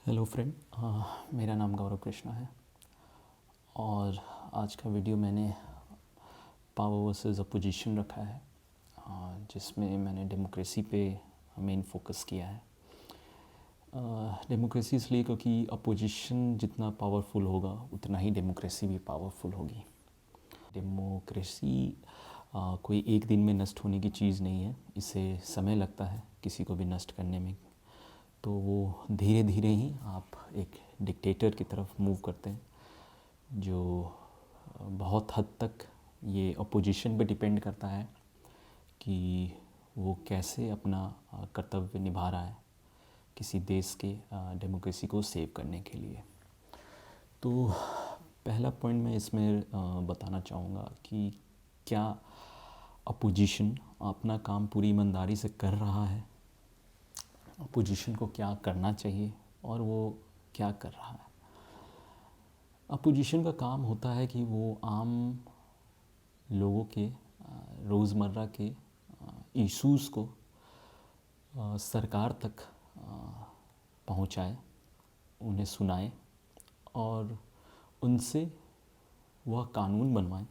Hello friend, मेरा नाम गौरव कृष्णा है और आज का वीडियो मैंने पावर वर्सेस अपोजिशन रखा है, जिसमें मैंने डेमोक्रेसी पे मेन फोकस किया है। डेमोक्रेसी इसलिए क्योंकि अपोजिशन जितना पावरफुल होगा उतना ही डेमोक्रेसी भी पावरफुल होगी। डेमोक्रेसी कोई एक दिन में नष्ट होने की चीज़ नहीं है, इसे समय लगता है किसी को भी नष्ट करने में। तो वो धीरे धीरे ही आप एक डिक्टेटर की तरफ मूव करते हैं, जो बहुत हद तक ये अपोजिशन पे डिपेंड करता है कि वो कैसे अपना कर्तव्य निभा रहा है किसी देश के डेमोक्रेसी को सेव करने के लिए। तो पहला पॉइंट मैं इसमें बताना चाहूँगा कि क्या अपोजिशन अपना काम पूरी ईमानदारी से कर रहा है, अपोजिशन को क्या करना चाहिए और वो क्या कर रहा है। अपोजिशन का काम होता है कि वो आम लोगों के रोज़मर्रा के इश्यूज़ को सरकार तक पहुंचाए, उन्हें सुनाए और उनसे वह कानून बनवाए,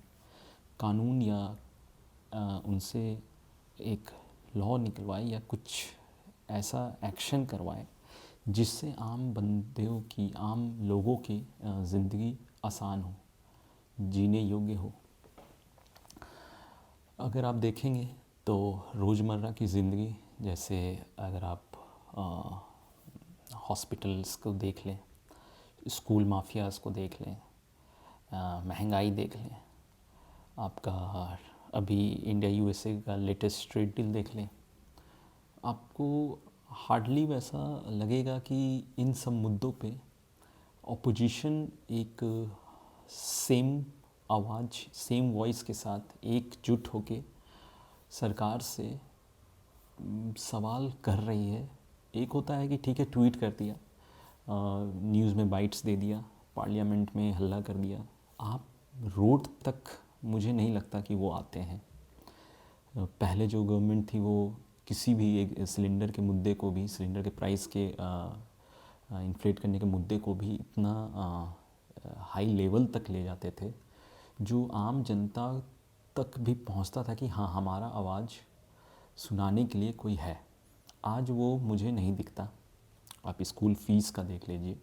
कानून या उनसे एक लॉ निकलवाए या कुछ ऐसा एक्शन करवाए जिससे आम बंदों की, आम लोगों की ज़िंदगी आसान हो, जीने योग्य हो। अगर आप देखेंगे तो रोज़मर्रा की ज़िंदगी, जैसे अगर आप हॉस्पिटल्स को देख लें, स्कूल माफियाज़ को देख लें, महंगाई देख लें, आपका अभी इंडिया यूएसए का लेटेस्ट ट्रेड डील देख लें, आपको हार्डली वैसा लगेगा कि इन सब मुद्दों पे अपोजिशन एक सेम आवाज़, सेम वॉइस के साथ एकजुट होके सरकार से सवाल कर रही है। एक होता है कि ठीक है, ट्वीट कर दिया, न्यूज़ में बाइट्स दे दिया, पार्लियामेंट में हल्ला कर दिया, आप रोड तक मुझे नहीं लगता कि वो आते हैं। पहले जो गवर्नमेंट थी वो किसी भी एक सिलेंडर के मुद्दे को भी, सिलेंडर के प्राइस के इन्फ्लेट करने के मुद्दे को भी इतना हाई लेवल तक ले जाते थे जो आम जनता तक भी पहुंचता था कि हाँ, हमारा आवाज़ सुनाने के लिए कोई है। आज वो मुझे नहीं दिखता। आप स्कूल फ़ीस का देख लीजिए,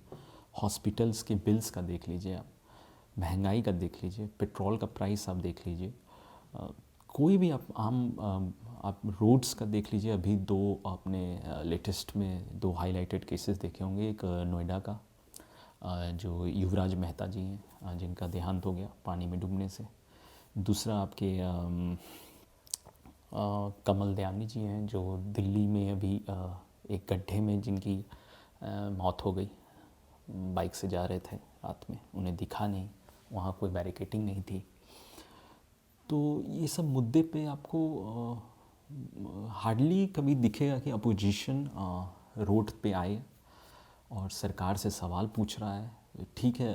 हॉस्पिटल्स के बिल्स का देख लीजिए, आप महंगाई का देख लीजिए, पेट्रोल का प्राइस आप देख लीजिए, कोई भी आप रोड्स का देख लीजिए। अभी दो आपने लेटेस्ट में दो हाईलाइटेड केसेस देखे होंगे, एक नोएडा का जो युवराज मेहता जी हैं, जिनका देहांत हो गया पानी में डूबने से। दूसरा आपके कमल दयानी जी हैं, जो दिल्ली में अभी एक गड्ढे में जिनकी मौत हो गई। बाइक से जा रहे थे रात में, उन्हें दिखा नहीं, वहाँ कोई बैरिकेटिंग नहीं थी। तो ये सब मुद्दे पे आपको हार्डली कभी दिखेगा कि अपोजिशन रोड पे आए और सरकार से सवाल पूछ रहा है। ठीक है,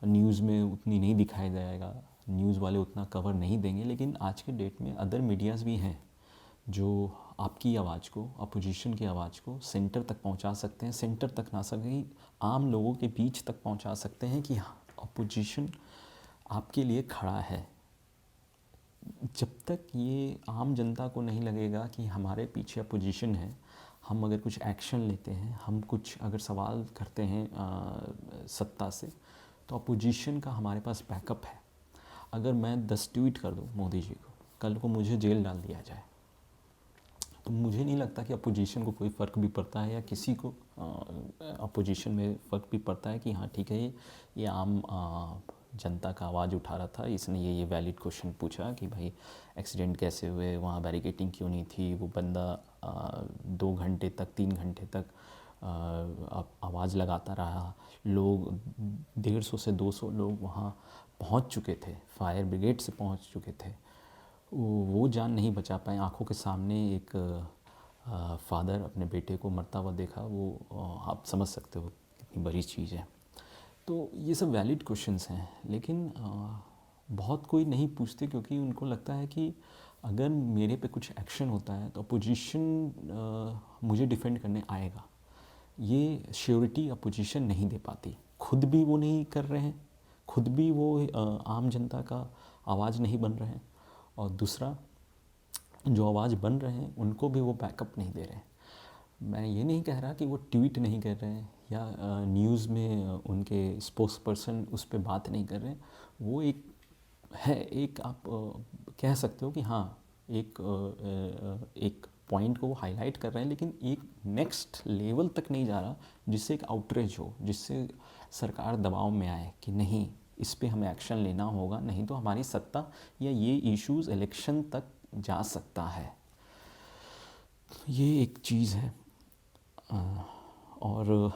न्यूज़ में उतनी नहीं दिखाया जाएगा, न्यूज़ वाले उतना कवर नहीं देंगे, लेकिन आज के डेट में अदर मीडियाज़ भी हैं जो आपकी आवाज़ को, अपोजिशन की आवाज़ को सेंटर तक पहुंचा सकते हैं। सेंटर तक ना सके, आम लोगों के बीच तक पहुंचा सकते हैं कि हाँ, अपोजिशन आपके लिए खड़ा है। जब तक ये आम जनता को नहीं लगेगा कि हमारे पीछे अपोजिशन है, हम अगर कुछ एक्शन लेते हैं, हम कुछ अगर सवाल करते हैं सत्ता से, तो अपोजिशन का हमारे पास बैकअप है। अगर मैं 10 ट्वीट कर दूं मोदी जी को, कल को मुझे जेल डाल दिया जाए, तो मुझे नहीं लगता कि अपोजिशन को कोई फ़र्क भी पड़ता है या किसी को अपोजिशन में फ़र्क भी पड़ता है कि हाँ ठीक है, ये आम जनता का आवाज़ उठा रहा था, इसने ये वैलिड क्वेश्चन पूछा कि भाई एक्सीडेंट कैसे हुए, वहाँ बैरिकेटिंग क्यों नहीं थी, वो बंदा 2 घंटे तक, 3 घंटे तक आवाज़ लगाता रहा। लोग 150 से 200 लोग वहाँ पहुँच चुके थे, फायर ब्रिगेड से पहुँच चुके थे, वो जान नहीं बचा पाए। आंखों के सामने एक फादर अपने बेटे को मरता हुआ देखा, वो आप समझ सकते हो कितनी बड़ी चीज़ है। तो ये सब वैलिड क्वेश्चंस हैं, लेकिन बहुत कोई नहीं पूछते क्योंकि उनको लगता है कि अगर मेरे पे कुछ एक्शन होता है तो अपोजिशन मुझे डिफेंड करने आएगा। ये श्योरिटी अपोजिशन नहीं दे पाती, खुद भी वो नहीं कर रहे हैं, खुद भी वो आम जनता का आवाज़ नहीं बन रहे हैं, और दूसरा जो आवाज़ बन रहे हैं उनको भी वो बैकअप नहीं दे रहे हैं। मैं ये नहीं कह रहा कि वो ट्वीट नहीं कर रहे हैं या न्यूज़ में उनके स्पोक्स पर्सन उस पर बात नहीं कर रहे हैं। वो एक है, एक आप कह सकते हो कि हाँ एक पॉइंट को वो हाईलाइट कर रहे हैं, लेकिन एक नेक्स्ट लेवल तक नहीं जा रहा जिससे एक आउटरीच हो, जिससे सरकार दबाव में आए कि नहीं इस पे हमें एक्शन लेना होगा, नहीं तो हमारी सत्ता या ये इश्यूज़ इलेक्शन तक जा सकता है। ये एक चीज़ है। और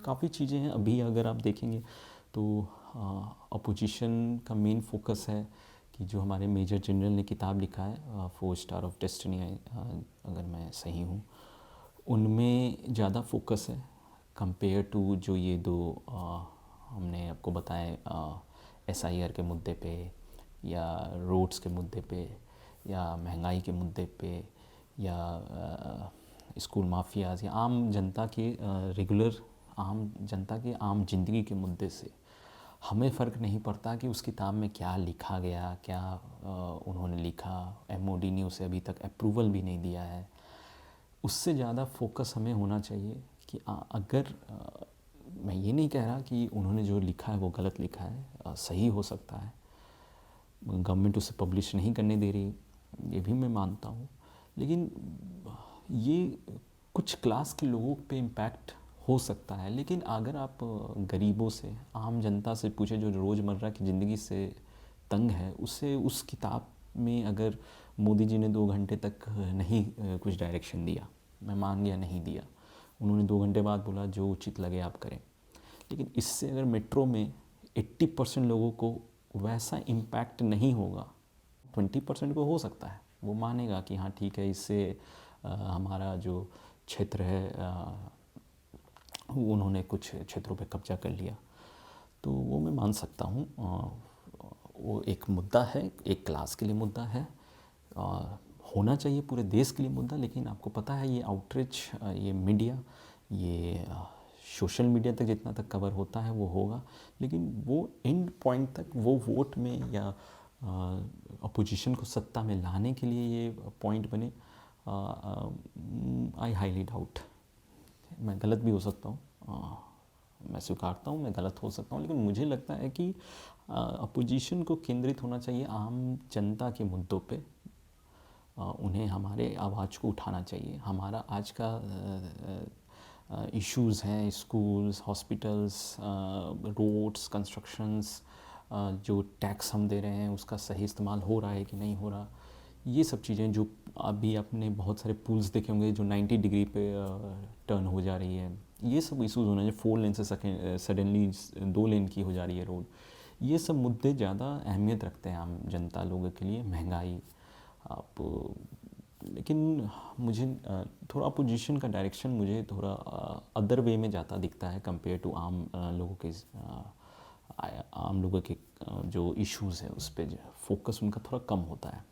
काफ़ी चीज़ें हैं। अभी अगर आप देखेंगे तो अपोजिशन का मेन फोकस है कि जो हमारे मेजर जनरल ने किताब लिखा है 4 स्टार ऑफ डेस्टिनी, अगर मैं सही हूँ, उनमें ज़्यादा फोकस है कंपेयर टू जो ये दो हमने आपको बताए SIR के मुद्दे पे या रोड्स के मुद्दे पे या महंगाई के मुद्दे पे या स्कूल माफियाज या आम जनता के रेगुलर आम जनता के आम जिंदगी के मुद्दे से। हमें फ़र्क नहीं पड़ता कि उस किताब में क्या लिखा गया, क्या उन्होंने लिखा, MOD ने उसे अभी तक अप्रूवल भी नहीं दिया है। उससे ज़्यादा फोकस हमें होना चाहिए कि अगर मैं ये नहीं कह रहा कि उन्होंने जो लिखा है वो गलत लिखा है, सही हो सकता है, गवर्नमेंट उसे पब्लिश नहीं करने दे रही, ये भी मैं मानता हूँ, लेकिन ये कुछ क्लास के लोगों पे इम्पैक्ट हो सकता है। लेकिन अगर आप गरीबों से, आम जनता से पूछे जो रोज़मर्रा की ज़िंदगी से तंग है, उससे उस किताब में अगर मोदी जी ने 2 घंटे तक नहीं कुछ डायरेक्शन दिया, मैं मान गया नहीं दिया, उन्होंने 2 घंटे बाद बोला जो उचित लगे आप करें, लेकिन इससे अगर मेट्रो में 80% लोगों को वैसा इम्पैक्ट नहीं होगा, 20% को हो सकता है, वो मानेगा कि हाँ ठीक है, इससे हमारा जो क्षेत्र है उन्होंने कुछ क्षेत्रों पे कब्जा कर लिया, तो वो मैं मान सकता हूँ। वो एक मुद्दा है, एक क्लास के लिए मुद्दा है, होना चाहिए पूरे देश के लिए मुद्दा, लेकिन आपको पता है ये आउटरीच, ये मीडिया, ये सोशल मीडिया तक जितना तक कवर होता है वो होगा, लेकिन वो एंड पॉइंट तक वो वोट में या अपोजिशन को सत्ता में लाने के लिए ये पॉइंट बने, आई हाईली डाउट। मैं गलत भी हो सकता हूँ, मैं स्वीकारता हूँ मैं गलत हो सकता हूँ, लेकिन मुझे लगता है कि अपोजिशन को केंद्रित होना चाहिए आम जनता के मुद्दों पे, उन्हें हमारे आवाज़ को उठाना चाहिए। हमारा आज का इश्यूज़ हैं स्कूल्स, हॉस्पिटल्स, रोड्स, कंस्ट्रक्शंस, जो टैक्स हम दे रहे हैं उसका सही इस्तेमाल हो रहा है कि नहीं हो रहा, ये सब चीज़ें जो अभी आपने बहुत सारे पुल्स देखे होंगे जो 90 डिग्री पे टर्न हो जा रही है, ये सब इशूज़ होना चाहिए। 4 लेन से सडनली 2 लेन की हो जा रही है रोड, ये सब मुद्दे ज़्यादा अहमियत रखते हैं आम जनता लोगों के लिए। महंगाई आप, लेकिन मुझे थोड़ा अपोजिशन का डायरेक्शन मुझे थोड़ा अदर वे में जाता दिखता है कंपेयर टू आम लोगों के जो इश्यूज़ है उस पर फोकस उनका थोड़ा कम होता है।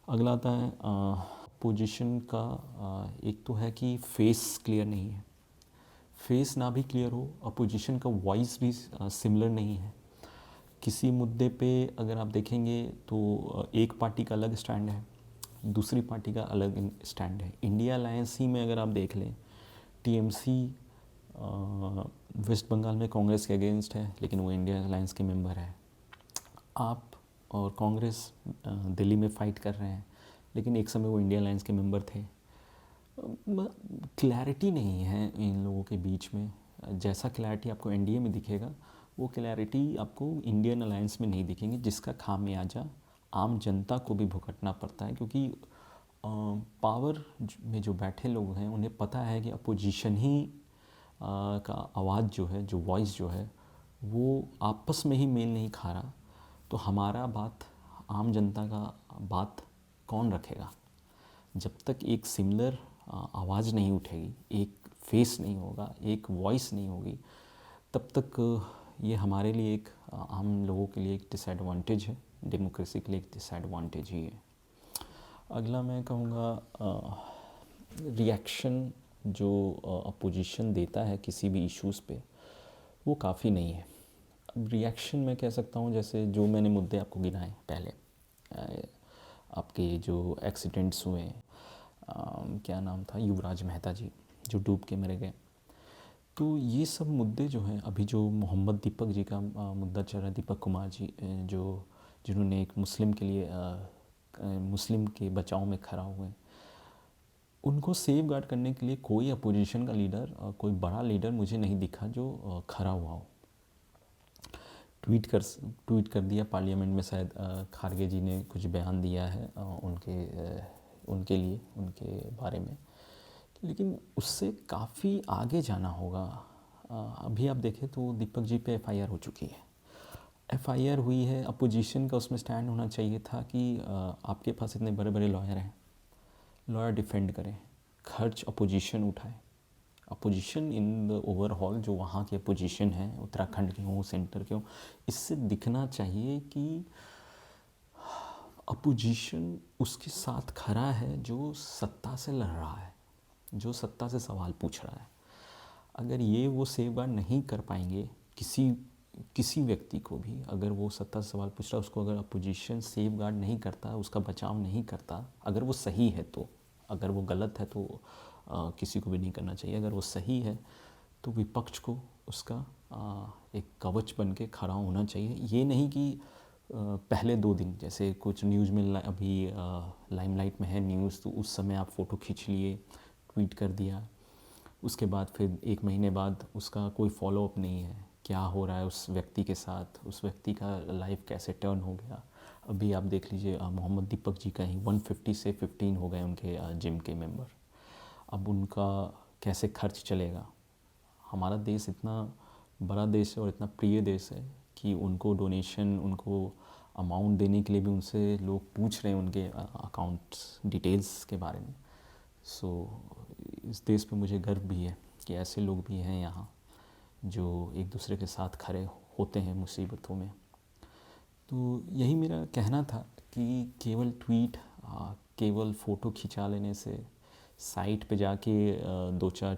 अगला आता है अपोजिशन का, एक तो है कि फेस क्लियर नहीं है, फेस ना भी क्लियर हो, अपोजिशन का वॉइस भी सिमिलर नहीं है। किसी मुद्दे पे अगर आप देखेंगे तो एक पार्टी का अलग स्टैंड है, दूसरी पार्टी का अलग स्टैंड है। इंडिया अलायंस ही में अगर आप देख लें, TMC वेस्ट बंगाल में कांग्रेस के अगेंस्ट है, लेकिन वो इंडिया अलायंस के मेंबर है। आप और कांग्रेस दिल्ली में फ़ाइट कर रहे हैं, लेकिन एक समय वो इंडिया अलायंस के मेंबर थे। क्लैरिटी नहीं है इन लोगों के बीच में। जैसा क्लैरिटी आपको NDA में दिखेगा, वो क्लैरिटी आपको इंडियन अलायंस में नहीं दिखेंगी, जिसका खामियाजा आम जनता को भी भुगतना पड़ता है, क्योंकि पावर में जो बैठे लोग हैं उन्हें पता है कि अपोजिशन ही का आवाज़ जो है, जो वॉइस जो है, वो आपस में ही मेल नहीं खा रहा, तो हमारा बात, आम जनता का बात कौन रखेगा? जब तक एक सिमिलर आवाज़ नहीं उठेगी, एक फेस नहीं होगा, एक वॉइस नहीं होगी, तब तक ये हमारे लिए एक आम लोगों के लिए एक डिसएडवांटेज है, डेमोक्रेसी के लिए एक डिसएडवांटेज ही है। अगला मैं कहूँगा रिएक्शन जो अपोजिशन देता है किसी भी इश्यूज़ पे वो काफ़ी नहीं है। अब रिएक्शन मैं कह सकता हूँ, जैसे जो मैंने मुद्दे आपको गिनाए पहले, आपके जो एक्सीडेंट्स हुए, क्या नाम था, युवराज मेहता जी जो डूब के मरे गए, तो ये सब मुद्दे जो हैं, अभी जो मोहम्मद दीपक जी का मुद्दा चल रहा है, दीपक कुमार जी जो जिन्होंने एक मुस्लिम के लिए मुस्लिम के बचाव में खड़ा हुए, उनको सेफ गार्ड करने के लिए कोई अपोजिशन का लीडर, कोई बड़ा लीडर मुझे नहीं दिखा जो खड़ा हुआ हो। ट्वीट कर दिया पार्लियामेंट में, शायद खारगे जी ने कुछ बयान दिया है उनके लिए, उनके बारे में, लेकिन उससे काफ़ी आगे जाना होगा। अभी आप देखें तो दीपक जी पे एफआईआर हो चुकी है, एफआईआर हुई है। अपोजिशन का उसमें स्टैंड होना चाहिए था कि आपके पास इतने बड़े बड़े लॉयर हैं, लॉयर डिफेंड करें, खर्च अपोजिशन उठाए। अपोजिशन इन द ओवरऑल जो वहाँ के अपोजिशन है, उत्तराखंड के हों, सेंटर के हों, इससे दिखना चाहिए कि अपोजिशन उसके साथ खड़ा है जो सत्ता से लड़ रहा है, जो सत्ता से सवाल पूछ रहा है। अगर ये वो सेफगार्ड नहीं कर पाएंगे, किसी व्यक्ति को भी अगर वो सत्ता से सवाल पूछ रहा है, उसको अगर अपोजिशन सेफगार्ड नहीं करता, उसका बचाव नहीं करता, अगर वो सही है तो, अगर वो गलत है तो किसी को भी नहीं करना चाहिए, अगर वो सही है तो विपक्ष को उसका एक कवच बन के खड़ा होना चाहिए। ये नहीं कि पहले 2 दिन जैसे कुछ न्यूज़ में अभी लाइमलाइट में है न्यूज़, तो उस समय आप फ़ोटो खींच लिए, ट्वीट कर दिया, उसके बाद फिर 1 महीने बाद उसका कोई फॉलोअप नहीं है, क्या हो रहा है उस व्यक्ति के साथ, उस व्यक्ति का लाइफ कैसे टर्न हो गया। अभी आप देख लीजिए मोहम्मद दीपक जी का ही 150 से 15 हो गए उनके जिम के मेंबर। अब उनका कैसे खर्च चलेगा। हमारा देश इतना बड़ा देश है और इतना प्रिय देश है कि उनको डोनेशन, उनको अमाउंट देने के लिए भी उनसे लोग पूछ रहे हैं उनके अकाउंट्स डिटेल्स के बारे में। सो इस देश पे मुझे गर्व भी है कि ऐसे लोग भी हैं यहाँ जो एक दूसरे के साथ खड़े होते हैं मुसीबतों में। तो यही मेरा कहना था कि केवल ट्वीट, केवल फ़ोटो खिंचा लेने से, साइट पे जाके 2-4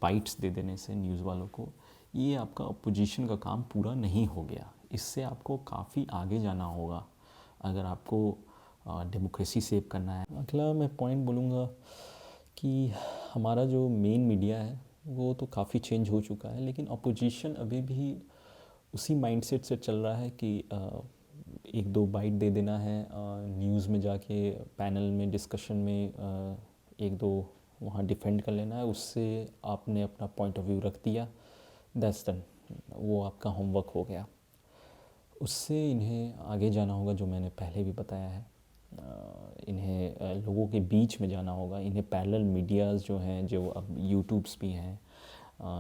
बाइट्स दे देने से न्यूज़ वालों को, ये आपका अपोजिशन का काम पूरा नहीं हो गया। इससे आपको काफ़ी आगे जाना होगा अगर आपको डेमोक्रेसी सेव करना है। अगला मैं पॉइंट बोलूँगा कि हमारा जो मेन मीडिया है वो तो काफ़ी चेंज हो चुका है, लेकिन अपोजिशन अभी भी उसी माइंडसेट से चल रहा है कि 1-2 बाइट दे देना है, न्यूज़ में जाके पैनल में डिस्कशन में 1-2 वहाँ डिफेंड कर लेना है, उससे आपने अपना पॉइंट ऑफ व्यू रख दिया, दैट्स डन, वो आपका होमवर्क हो गया। उससे इन्हें आगे जाना होगा, जो मैंने पहले भी बताया है, इन्हें लोगों के बीच में जाना होगा। इन्हें पैरेलल मीडियाज़ जो हैं, जो अब यूट्यूब्स भी हैं,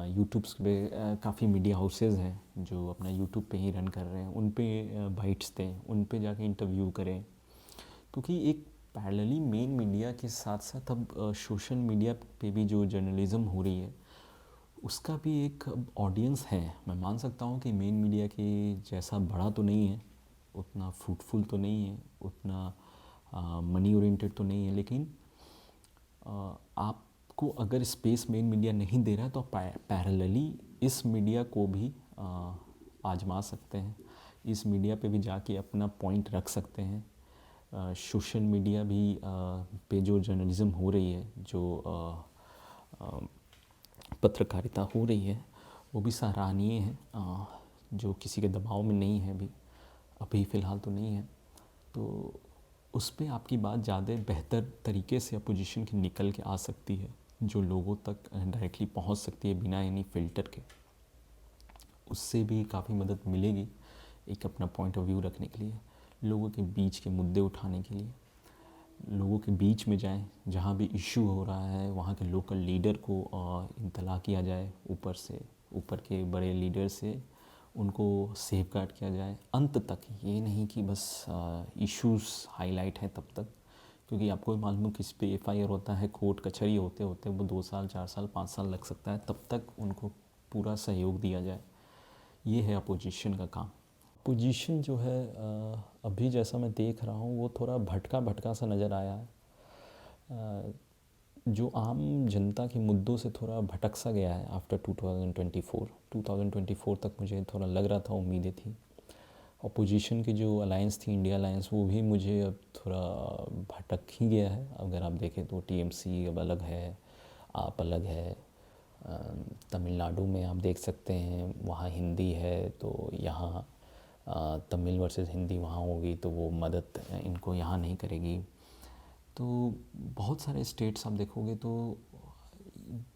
यूट्यूब्स पे काफ़ी मीडिया हाउसेस हैं जो अपना यूट्यूब पे ही रन कर रहे हैं, उन पे बाइट्स दें, उन पे जाके इंटरव्यू करें, क्योंकि एक पैरेलली मेन मीडिया के साथ साथ अब सोशल मीडिया पे भी जो जर्नलिज़्म हो रही है उसका भी एक ऑडियंस है। मैं मान सकता हूँ कि मेन मीडिया के जैसा बड़ा तो नहीं है, उतना फ्रूटफुल तो नहीं है, उतना मनी ओरिएंटेड तो नहीं है, लेकिन आपको अगर स्पेस मेन मीडिया नहीं दे रहा है तो आप पैरेलली इस मीडिया को भी आजमा सकते हैं, इस मीडिया पे भी जाके अपना पॉइंट रख सकते हैं। सोशल मीडिया भी पे जो जर्नलिज़्म हो रही है, जो पत्रकारिता हो रही है, वो भी सराहनीय है, जो किसी के दबाव में नहीं है, अभी फ़िलहाल तो नहीं है। तो उस पर आपकी बात ज़्यादा बेहतर तरीके से अपोजिशन की निकल के आ सकती है, जो लोगों तक डायरेक्टली पहुंच सकती है बिना एनी फ़िल्टर के। उससे भी काफ़ी मदद मिलेगी एक अपना पॉइंट ऑफ व्यू रखने के लिए, लोगों के बीच के मुद्दे उठाने के लिए। लोगों के बीच में जाएं, जहाँ भी इशू हो रहा है वहाँ के लोकल लीडर को इत्तला किया जाए, ऊपर से, ऊपर के बड़े लीडर से उनको सेफगार्ड किया जाए अंत तक। ये नहीं कि बस इश्यूज़ हाईलाइट हैं तब तक, क्योंकि आपको भी मालूम है किस पे एफआईआर होता है, कोर्ट कचहरी होते होते वो 2 साल 4 साल 5 साल लग सकता है, तब तक उनको पूरा सहयोग दिया जाए। ये है अपोजिशन का काम। पोजीशन जो है अभी जैसा मैं देख रहा हूँ वो थोड़ा भटका भटका सा नज़र आया है। जो आम जनता के मुद्दों से थोड़ा भटक सा गया है आफ्टर 2024 तक मुझे थोड़ा लग रहा था, उम्मीदें थी। अपोजिशन की जो अलायंस थी, इंडिया अलायंस, वो भी मुझे अब थोड़ा भटक ही गया है। अगर आप देखें तो टीएमसी अब अलग है, आप अलग है। तमिलनाडु में आप देख सकते हैं, वहाँ हिंदी है तो यहाँ तमिल वर्सेस हिंदी वहाँ होगी, तो वो मदद इनको यहाँ नहीं करेगी। तो बहुत सारे स्टेट्स आप देखोगे तो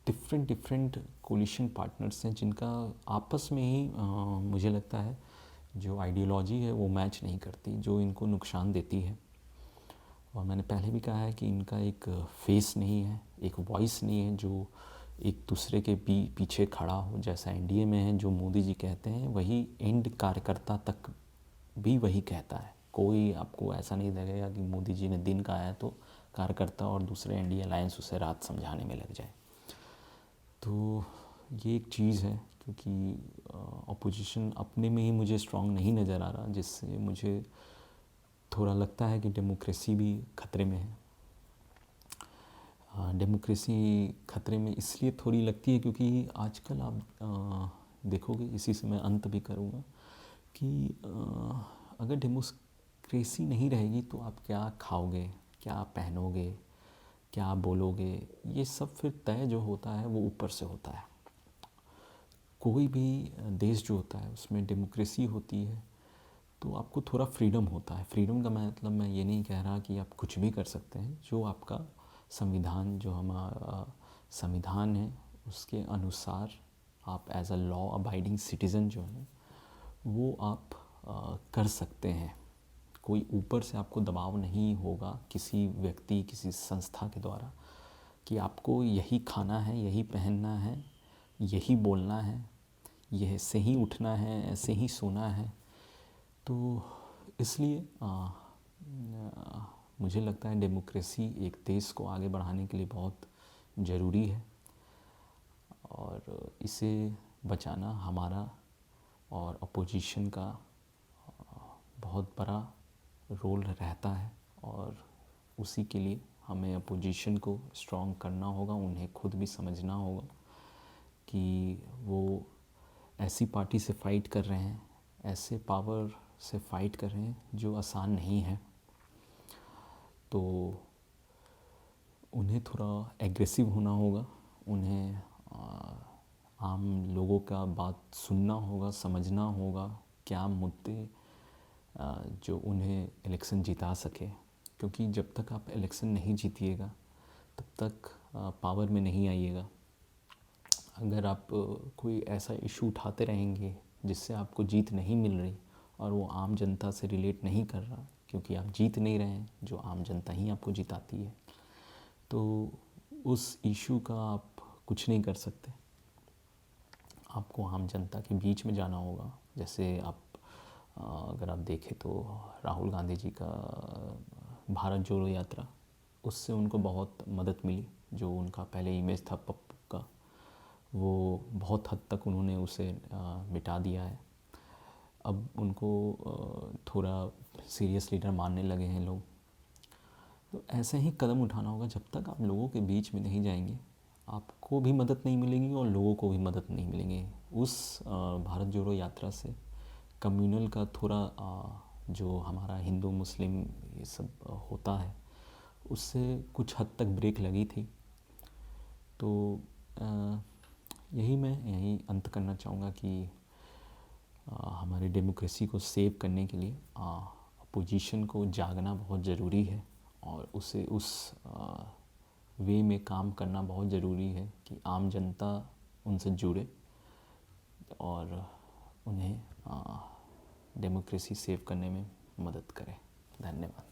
डिफरेंट कोलिशन पार्टनर्स हैं जिनका आपस में ही मुझे लगता है जो आइडियोलॉजी है वो मैच नहीं करती, जो इनको नुकसान देती है। और मैंने पहले भी कहा है कि इनका एक फेस नहीं है, एक वॉइस नहीं है जो एक दूसरे के पीछे खड़ा हो। जैसा एनडीए में है, जो मोदी जी कहते हैं वही एंड कार्यकर्ता तक भी वही कहता है। कोई आपको ऐसा नहीं लगेगा कि मोदी जी ने दिन कहा है तो कार्यकर्ता और दूसरे एनडीए अलायंस उसे रात समझाने में लग जाए। तो ये एक चीज़ है, क्योंकि अपोजिशन अपने में ही मुझे स्ट्रांग नहीं नज़र आ रहा, जिससे मुझे थोड़ा लगता है कि डेमोक्रेसी भी खतरे में है। डेमोक्रेसी खतरे में इसलिए थोड़ी लगती है क्योंकि आजकल आप देखोगे, इसी से मैं अंत भी करूँगा, कि अगर डेमोक्रेसी नहीं रहेगी तो आप क्या खाओगे, क्या पहनोगे, क्या बोलोगे, ये सब फिर तय जो होता है वो ऊपर से होता है। कोई भी देश जो होता है उसमें डेमोक्रेसी होती है तो आपको थोड़ा फ्रीडम होता है। फ्रीडम का मतलब मैं ये नहीं कह रहा कि आप कुछ भी कर सकते हैं। जो आपका संविधान, जो हमारा संविधान है, उसके अनुसार आप as a law abiding citizen जो है वो आप कर सकते हैं। कोई ऊपर से आपको दबाव नहीं होगा किसी व्यक्ति, किसी संस्था के द्वारा कि आपको यही खाना है, यही पहनना है, यही बोलना है, यह ऐसे ही उठना है, ऐसे ही सोना है। तो इसलिए मुझे लगता है डेमोक्रेसी एक देश को आगे बढ़ाने के लिए बहुत ज़रूरी है, और इसे बचाना हमारा और अपोजिशन का बहुत बड़ा रोल रहता है। और उसी के लिए हमें अपोजिशन को स्ट्रॉन्ग करना होगा, उन्हें खुद भी समझना होगा कि वो ऐसी पार्टी से फ़ाइट कर रहे हैं, ऐसे पावर से फ़ाइट कर रहे हैं जो आसान नहीं है। तो उन्हें थोड़ा एग्रेसिव होना होगा, उन्हें आम लोगों का बात सुनना होगा, समझना होगा क्या मुद्दे जो उन्हें इलेक्शन जिता सके। क्योंकि जब तक आप इलेक्शन नहीं जीतिएगा तब तक पावर में नहीं आइएगा। अगर आप कोई ऐसा इशू उठाते रहेंगे जिससे आपको जीत नहीं मिल रही और वो आम जनता से रिलेट नहीं कर रहा, क्योंकि आप जीत नहीं रहे हैं, जो आम जनता ही आपको जिताती है, तो उस इशू का आप कुछ नहीं कर सकते। आपको आम जनता के बीच में जाना होगा। जैसे आप अगर आप देखें तो राहुल गांधी जी का भारत जोड़ो यात्रा, उससे उनको बहुत मदद मिली। जो उनका पहले इमेज था पप्पू का, वो बहुत हद तक उन्होंने उसे मिटा दिया है। अब उनको थोड़ा सीरियस लीडर मानने लगे हैं लोग। तो ऐसे ही कदम उठाना होगा। जब तक आप लोगों के बीच में नहीं जाएंगे, आपको भी मदद नहीं मिलेगी और लोगों को भी मदद नहीं मिलेंगे। उस भारत जोड़ो यात्रा से कम्युनल का थोड़ा जो हमारा हिंदू मुस्लिम ये सब होता है, उससे कुछ हद तक ब्रेक लगी थी। तो यही अंत करना चाहूँगा कि हमारी डेमोक्रेसी को सेव करने के लिए अपोजिशन को जागना बहुत ज़रूरी है, और उसे उस वे में काम करना बहुत ज़रूरी है कि आम जनता उनसे जुड़े और उन्हें डेमोक्रेसी सेव करने में मदद करे। धन्यवाद।